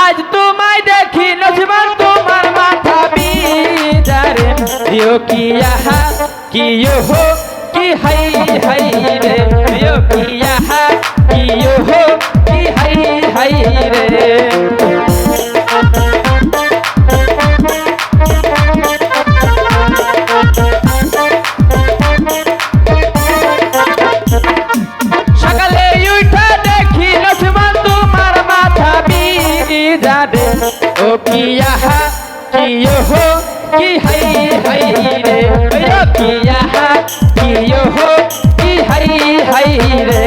আজ তোমায় দেখি নজমান তোমার মাথা বিদারে ইয়ো কি ইহা কি ইয়ো হো কি হাই হাই রে ইয়ো কি ইহা কি ইয়ো হো কি হাই হাই রে সকালে উঠা দেখি নজমান তোমার মাথা বিদারে ও কি ইহা কি ইয়ো হো কি হাই হাই রে ইয়ো কি ইহা কি ইয়ো হো কি হাই হাই রে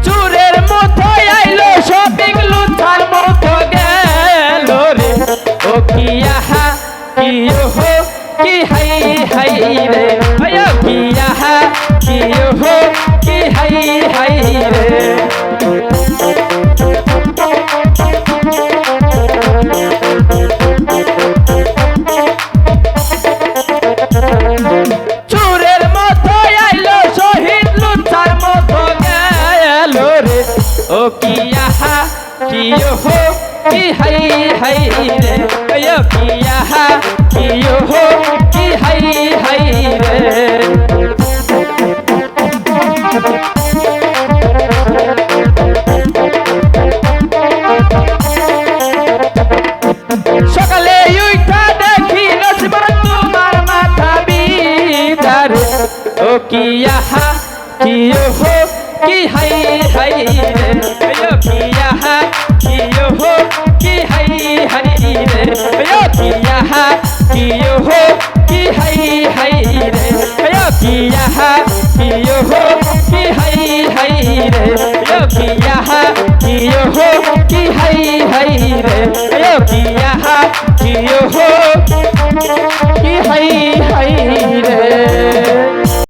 চুরের মতো আইলো শপিং লুথার মতো গেল রে ও কি ইহা কি ইয়ো হো কি হাই হাই রে ইয়ো কি ইহা কি ইয়ো হো কি হাই হাই রে চুরের মতো আইলো শহীদ লুথার মতো গেল রে ও কি ইহা কি ইয়ো হো কি হাই হাই রে ইয়ো কি ইহা কি ইয়ো হো কি হাই হাই রে সকালে উঠা দেখি নজমান তোমার মাথা বিদারে ও কি ইহা কি ইয়ো হো কি হাই হাই রে ইয়ো কি ইহা কি ইয়ো হো কি হাই হাই রে ইয়ো কি ইহা কি ইয়ো হো কি হাই হাই রে ইয়ো কি ইহা কি ইয়ো হো কি হাই হাই রে ইয়ো কি ইহা কি ইয়ো হো কি হাই হাই রে ইয়ো কি ইহা কি ইয়ো হো কি হাই হাই